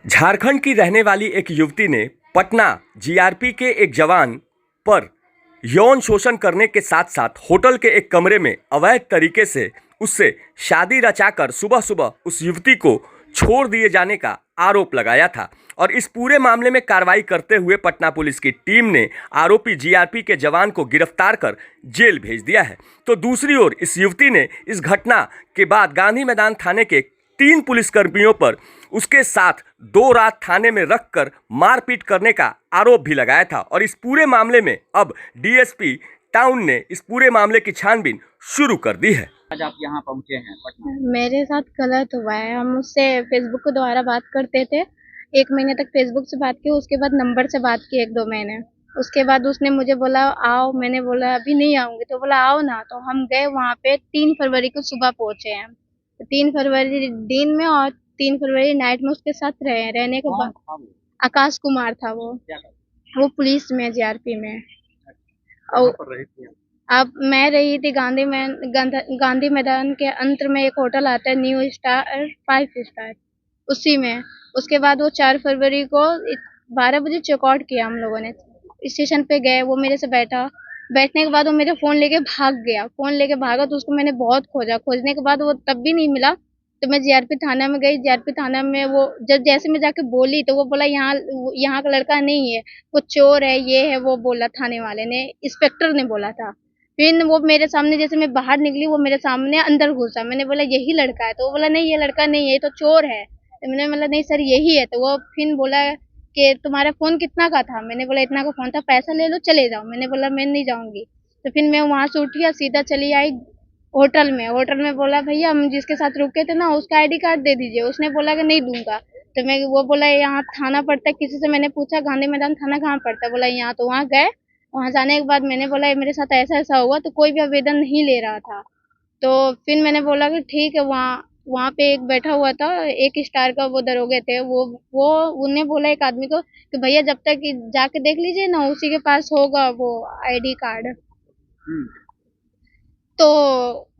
झारखंड की रहने वाली एक युवती ने पटना जीआरपी के एक जवान पर यौन शोषण करने के साथ साथ होटल के एक कमरे में अवैध तरीके से उससे शादी रचाकर सुबह सुबह उस युवती को छोड़ दिए जाने का आरोप लगाया था। और इस पूरे मामले में कार्रवाई करते हुए पटना पुलिस की टीम ने आरोपी जीआरपी के जवान को गिरफ्तार कर जेल भेज दिया है। तो दूसरी ओर इस युवती ने इस घटना के बाद गांधी मैदान थाने के 3 पुलिसकर्मियों पर उसके साथ 2 रात थाने में रखकर मारपीट करने का आरोप भी लगाया था। और इस पूरे मामले में अब डीएसपी टाउन ने इस पूरे मामले की छानबीन शुरू कर दी है। आज आप यहाँ पहुँचे हैं पटना। मेरे साथ गलत हुआ है। हम उससे फेसबुक के द्वारा बात करते थे। 1 महीने तक फेसबुक से बात की, उसके बाद नंबर से बात की 1-2 महीने। उसके बाद उसने मुझे बोला आओ, मैंने बोला अभी नहीं आऊँगी, तो बोला आओ ना। तो हम गए वहाँ पे। 3 फरवरी को सुबह पहुँचे हैं। तो 3 फरवरी दिन में और 3 फरवरी नाइट में उसके साथ रहे। रहने के कौन बाद था वो? आकाश कुमार था वो। क्या करता? वो पुलिस में जीआरपी में। कहाँ और पर रही थी आप? अब मैं रही थी गांधी मैदान के अंतर में एक होटल आता है, न्यू स्टार 5 स्टार, उसी में। उसके बाद वो 4 फरवरी को 12 बजे चेकआउट किया हम लोगों ने। स्टेशन पे गए, वो मेरे से बैठा। बैठने के बाद वो मेरे फ़ोन लेके भाग गया। फ़ोन लेके भागा तो उसको मैंने बहुत खोजा। खोजने के बाद वो तब भी नहीं मिला। तो मैं जीआरपी थाना में गई। जीआरपी थाना में वो जब जैसे मैं जाके बोली तो वो बोला यहाँ का लड़का नहीं है, वो चोर है, ये है, वो बोला थाने वाले ने, इंस्पेक्टर ने बोला था। फिर वो मेरे सामने, जैसे मैं बाहर निकली, वो मेरे सामने अंदर घुसा। मैंने बोला यही लड़का है, तो वो बोला नहीं ये लड़का नहीं है, ये तो चोर है। तो मैंने बोला नहीं सर यही है। तो वो फिर बोला कि तुम्हारा फ़ोन कितना का था? मैंने बोला इतना का फ़ोन था, पैसा ले लो चले जाओ। मैंने बोला मैं नहीं जाऊँगी। तो फिर मैं वहाँ से उठी और सीधा चली आई होटल में। होटल में बोला भैया हम जिसके साथ रुके थे ना उसका आईडी कार्ड दे दीजिए। उसने बोला कि नहीं दूँगा। तो मैं वो बोला यहाँ थाना पड़ता है, किसी से मैंने पूछा गांधी मैदान थाना कहाँ पड़ता है? बोला यहाँ। तो वहाँ गए। वहाँ जाने के बाद मैंने बोला मेरे साथ ऐसा-ऐसा हुआ, तो कोई भी आवेदन नहीं ले रहा था। तो फिर मैंने बोला कि ठीक है। वहाँ वहाँ पे एक बैठा हुआ था, 1 स्टार का वो दरोगे थे। वो उन्हें बोला एक आदमी को कि भैया जब तक कि जाके देख लीजिए ना, उसी के पास होगा वो आईडी कार्ड। हम्म। तो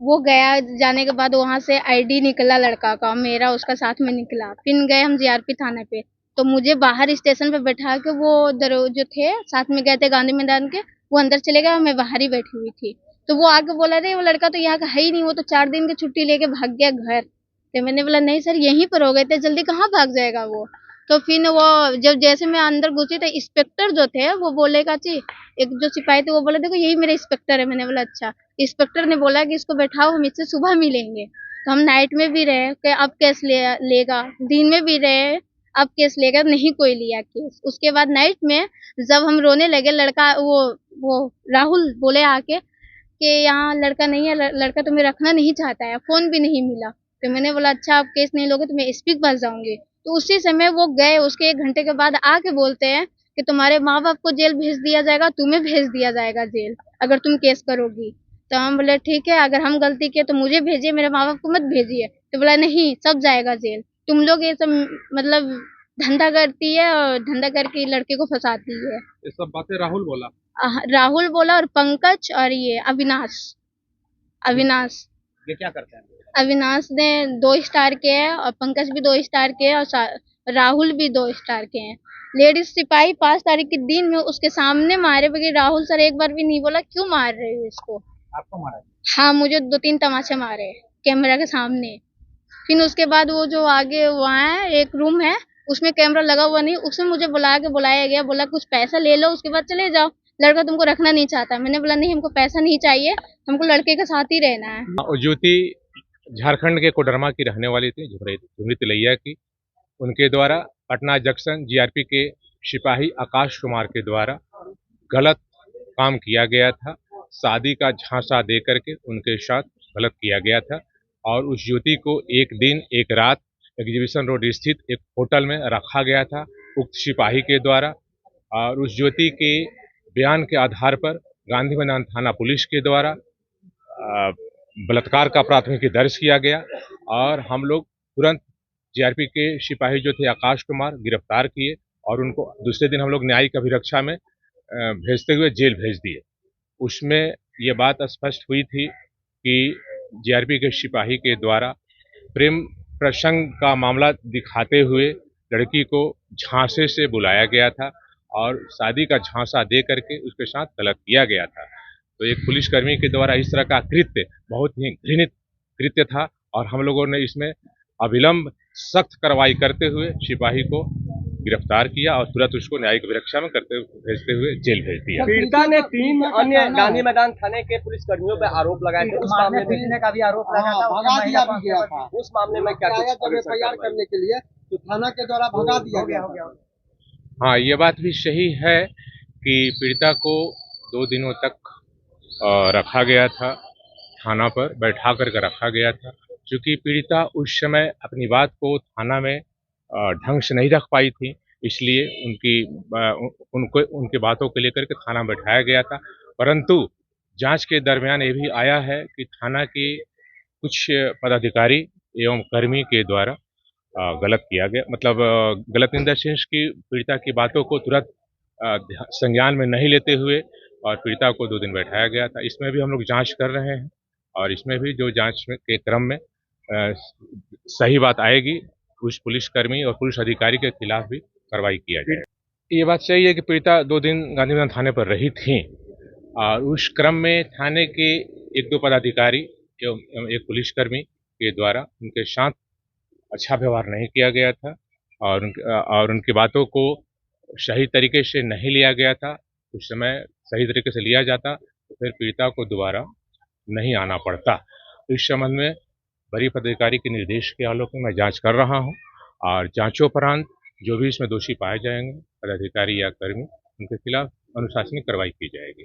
वो गया। जाने के बाद वहाँ से आईडी निकला लड़का का, मेरा उसका साथ में निकला। फिर गए हम जीआरपी थाने पे। तो मुझे बाहर स्टेशन पे बैठा के वो जो थे साथ में गए थे गांधी मैदान के, वो अंदर चले गए और मैं बाहर ही बैठी हुई थी। तो वो आके बोला रे वो लड़का तो यहाँ का है ही नहीं, वो तो 4 दिन की छुट्टी लेके भाग गया घर। तो मैंने बोला नहीं सर यहीं पर हो गए थे, जल्दी कहाँ भाग जाएगा वो। तो फिर वो जब जैसे मैं अंदर घुसी तो इंस्पेक्टर जो थे वो बोले काची, एक जो सिपाही थे वो बोले देखो यही मेरा इंस्पेक्टर है। मैंने बोला अच्छा। इंस्पेक्टर ने बोला कि इसको बैठाओ, हम इससे सुबह मिलेंगे। तो हम नाइट में भी रहे कि अब केस लेगा, दिन में भी रहे अब केस लेगा, नहीं कोई लिया केस। उसके बाद नाइट में जब हम रोने लगे, लड़का वो राहुल बोले आके कि यहाँ लड़का नहीं है, लड़का तुम्हें रखना नहीं चाहता है, फ़ोन भी नहीं मिला। तो मैंने बोला अच्छा आप केस नहीं लोगे तो मैं एसपी के पास जाऊँगी। तो उसी समय वो गए, उसके 1 घंटे के बाद आके बोलते हैं कि तुम्हारे माँ-बाप को जेल भेज दिया जाएगा, तुम्हें भेज दिया जाएगा जेल, अगर तुम केस करोगी। तो हम बोले ठीक है, अगर हम गलती किए तो मुझे भेजिए, मेरे माँ-बाप को मत भेजिए। तो बोला नहीं सब जाएगा जेल, तुम लोग ये सब मतलब धंधा करती है और धंधा करके लड़के को फँसाती है। ये सब बातें राहुल बोला। राहुल बोला और पंकज और ये अविनाश। अविनाश ये क्या करते हैं? अविनाश ने 2 स्टार के हैं और पंकज भी 2 स्टार के हैं और राहुल भी 2 स्टार के हैं। लेडीज सिपाही 5 तारीख के दिन में उसके सामने मारे बगैर राहुल सर एक बार भी नहीं बोला क्यों मार रहे हो इसको। आपको मारा? हाँ मुझे 2-3 तमाचे मारे कैमरा के सामने। फिर उसके बाद वो जो आगे वहाँ है एक रूम है, उसमें कैमरा लगा हुआ नहीं, उसमें मुझे बुलाया गया, बोला कुछ पैसा ले लो उसके बाद चले जाओ, लड़का तुमको रखना नहीं चाहता। मैंने बोला नहीं हमको पैसा नहीं चाहिए, हमको लड़के के साथ ही रहना है। और ज्योति झारखंड के कोडरमा की रहने वाली थी, झुमरी तिलैया की। उनके द्वारा पटना जंक्शन जीआरपी के सिपाही आकाश कुमार के द्वारा गलत काम किया गया था। शादी का झांसा दे करके उनके साथ गलत किया गया था और उस ज्योति को एक दिन एक रात एग्जीबिशन रोड स्थित एक होटल में रखा गया था उक्त सिपाही के द्वारा। और उस ज्योति के बयान के आधार पर गांधी मैदान थाना पुलिस के द्वारा बलात्कार का प्राथमिकी दर्ज किया गया और हम लोग तुरंत जीआरपी के सिपाही जो थे आकाश कुमार गिरफ्तार किए और उनको दूसरे दिन हम लोग न्यायिक अभिरक्षा में भेजते हुए जेल भेज दिए। उसमें ये बात स्पष्ट हुई थी कि जीआरपी के सिपाही के द्वारा प्रेम प्रसंग का मामला दिखाते हुए लड़की को झांसे से बुलाया गया था और शादी का झांसा दे करके उसके साथ गलत किया गया था। तो एक पुलिसकर्मी के द्वारा इस तरह का कृत्य बहुत ही घृणित कृत्य था और हम लोगों ने इसमें अविलंब सख्त कार्रवाई करते हुए सिपाही को गिरफ्तार किया और तुरंत उसको न्यायिक विरक्षा में भेजते हुए जेल भेज दिया। पीड़िता ने 3 अन्य गांधी मैदान थाने के पुलिसकर्मियों पर आरोप लगाए थे। उस मामले में का भी आरोप लगा था, भगा दिया भी गया था। उस मामले में क्या कुछ जब एफआईआर करने के लिए तो थाना के द्वारा भगा दिया गया। हाँ, ये बात भी सही है कि पीड़िता को 2 दिनों तक रखा गया था, थाना पर बैठा करके रखा गया था। क्योंकि पीड़िता उस समय अपनी बात को थाना में ढंग से नहीं रख पाई थी, इसलिए उनके बातों को लेकर के थाना में बैठाया गया था। परंतु जांच के दरमियान ये भी आया है कि थाना के कुछ पदाधिकारी एवं कर्मी के द्वारा गलत किया गया, मतलब गलत इन द सेंस की पीड़िता की बातों को तुरंत संज्ञान में नहीं लेते हुए और पीड़िता को 2 दिन बैठाया गया था। इसमें भी हम लोग जांच कर रहे हैं और इसमें भी जो जांच के क्रम में सही बात आएगी उस पुलिसकर्मी और पुलिस अधिकारी के खिलाफ भी कार्रवाई किया जाए। ये बात सही है कि पीड़िता 2 दिन गांधी मैदान थाने पर रही थी और उस क्रम में थाने के 1-2 पदाधिकारी एवं एक पुलिसकर्मी के द्वारा उनके साथ अच्छा व्यवहार नहीं किया गया था और उनकी बातों को सही तरीके से नहीं लिया गया था। उस समय सही तरीके से लिया जाता तो फिर पीड़िता को दोबारा नहीं आना पड़ता। इस संबंध में वरीय पदाधिकारी के निर्देश के आलोक में मैं जांच कर रहा हूं और जांचोपरांत जो भी इसमें दोषी पाए जाएंगे पदाधिकारी या कर्मी, उनके खिलाफ अनुशासनिक कार्रवाई की जाएगी।